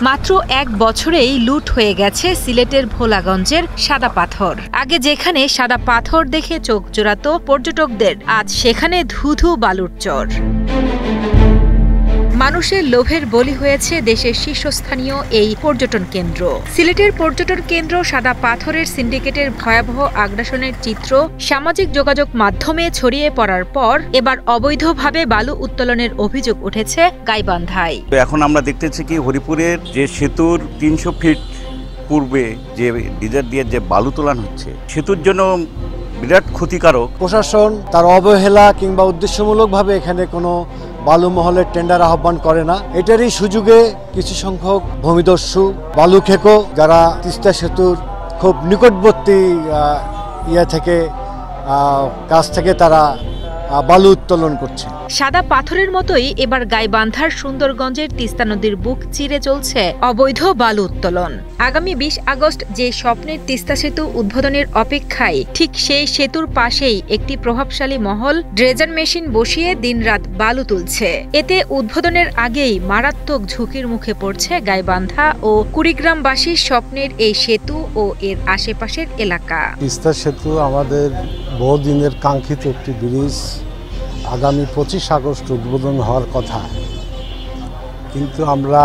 মাত্র এক বছরেই লুট হয়ে গেছে সিলেটের ভোলাগঞ্জের সাদা পাথর। আগে যেখানে সাদা পাথর দেখে চোখ জোড়াতো পর্যটকদের, আজ সেখানে ধুধু বালুর চর। মানুষের লোভের বলি হয়েছে দেশের শীর্ষস্থানীয় এই পর্যটন কেন্দ্র। সিলেটের পর্যটন কেন্দ্র সাদা পাথরের সিন্ডিকেটের ভয়াবহ আগ্রাসনের চিত্র সামাজিক যোগাযোগ মাধ্যমে ছড়িয়ে পড়ার পর এবার অবৈধভাবে বালু উত্তোলনের অভিযোগ উঠেছে গাইবান্ধায়। এখন আমরা দেখতেছি কি হরিপুরের যে সেতুর ৩০০ ফিট পূর্বে যে ডিজার দিয়ে যে বালু তোলান হচ্ছে, সেতুর জন্য বিরাট ক্ষতিকারক। প্রশাসন তার অবহেলা কিংবা উদ্দেশ্যমূলকভাবে এখানে কোনো বালু মহলের টেন্ডার আহ্বান করে না। এটারই সুযোগে কিছু সংখ্যক ভূমিদস্যু বালু খেকো, যারা তিস্তা সেতুর খুব নিকটবর্তী কাছ থেকে তারা বালু উত্তোলন করছে। সাদা পাথরের মতোই এবার গাইবান্ধার সুন্দরগঞ্জের তিস্তা নদীর বুক চিরে চলছে অবৈধ বালু উত্তোলন। আগামী ২০ আগস্ট যে স্বপ্নের তিস্তা সেতু উদ্বোধনের অপেক্ষায়, ঠিক সেই সেতুর পাশেই একটি প্রভাবশালী মহল ড্রেজার মেশিন বসিয়ে দিনরাত বালু তুলছে। এতে উদ্বোধনের আগেই মারাত্মক ঝুঁকির মুখে পড়ছে গাইবান্ধা ও কুড়িগ্রামবাসীর স্বপ্নের এই সেতু ও এর আশেপাশের এলাকা। তিস্তা সেতু আমাদের বহুদিনের কাঙ্ক্ষিত একটি ব্রিজ, আগামী ২৫ আগস্ট উদ্বোধন হওয়ার কথা, কিন্তু আমরা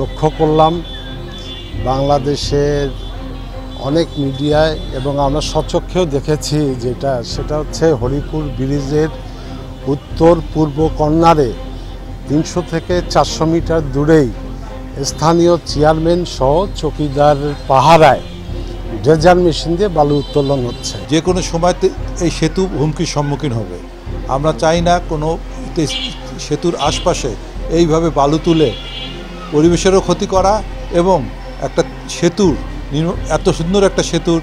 লক্ষ্য করলাম বাংলাদেশের অনেক মিডিয়ায় এবং আমরা স্বচক্ষেও দেখেছি সেটা হচ্ছে হরিপুর ব্রিজের উত্তর পূর্ব কর্নারে ৩০০ থেকে ৪০০ মিটার দূরেই স্থানীয় চেয়ারম্যান সহ চৌকিদার পাহারায় ড্রেজার মেশিন দিয়ে বালু উত্তোলন হচ্ছে। যে কোনো সময়তে এই সেতু হুমকির সম্মুখীন হবে। আমরা চাই না কোনো সেতুর আশপাশে এইভাবে বালু তুলে পরিবেশেরও ক্ষতি করা এবং একটা সেতুর এত সুন্দর একটা সেতুর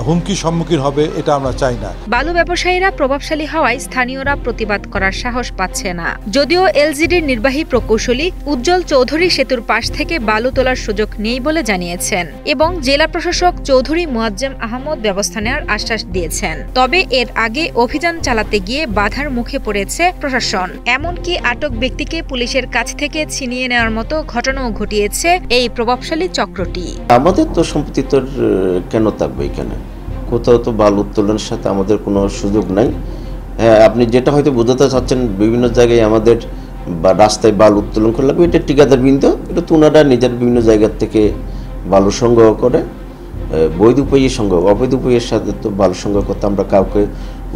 হুমকির সম্মুখীন হবে, এটা আমরা চাই না। বালু ব্যবসায়ীরা প্রভাবশালী হওয়ায় স্থানীয়রা প্রতিবাদ করার সাহস পাচ্ছে না। যদিও এলজিডির নির্বাহী প্রকৌশলী উজ্জ্বল চৌধুরী সেতুর পাশ থেকে বালু তোলার সুযোগ নেই বলে জানিয়েছেন এবং জেলা প্রশাসক চৌধুরী মুয়াজ্জেম আহমদ ব্যবস্থা নেওয়ার আশ্বাস দিয়েছেন। তবে এর আগে অভিযান চালাতে গিয়ে বাধার মুখে পড়েছে প্রশাসন। এমনকি আটক ব্যক্তিকে পুলিশের কাছ থেকে ছিনিয়ে নেওয়ার মতো ঘটনাও ঘটিয়েছে এই প্রভাবশালী চক্রটি। আমাদের তো সম্পত্তি তো কেন থাকবে এখানে? কোথাও তো বালু উত্তোলনের সাথে আমাদের কোনো সুযোগ নাই। হ্যাঁ, আপনি যেটা হয়তো বোঝাতে চাচ্ছেন, বিভিন্ন জায়গায় আমাদের বা রাস্তায় বালু উত্তোলন করে লাগবে, এটা ঠিকাদার বৃন্দ, এটা তো ওনারা নিজের বিভিন্ন জায়গার থেকে বালু সংগ্রহ করে বৈধ উপায়ে সংগ্রহ, অবৈধ উপায়ের সাথে তো বালু সংগ্রহ করতে আমরা কাউকে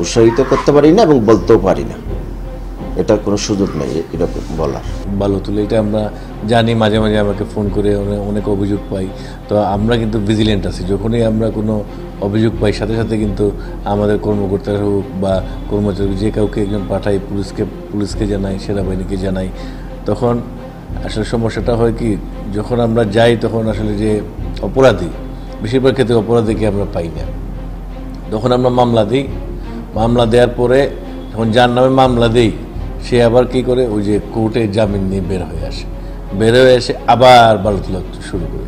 উৎসাহিত করতে পারি না এবং বলতেও পারি না। এটা কোনো সুযোগ নেই এরকম বলার। বালু তুলে এটা আমরা জানি, মাঝে মাঝে আমাকে ফোন করে অনেক অভিযোগ পাই। তো আমরা কিন্তু ভিজিলেন্ট আছি, যখনই আমরা কোনো অভিযোগ পাই সাথে সাথে কিন্তু আমাদের কর্মকর্তারা হোক বা কর্মচারী যে কাউকে একজন পাঠাই, পুলিশকে জানাই, সেনাবাহিনীকে জানাই। তখন আসলে সমস্যাটা হয় কি, যখন আমরা যাই তখন আসলে যে অপরাধী, বেশিরভাগ ক্ষেত্রে অপরাধীকে আমরা পাই না। তখন আমরা মামলা দিই, মামলা দেওয়ার পরে যখন যার নামে মামলা দিই সে আবার কি করে, ওই যে কোর্টে জামিন নিয়ে বের হয়ে আসে, আবার বালু তোলা শুরু করে।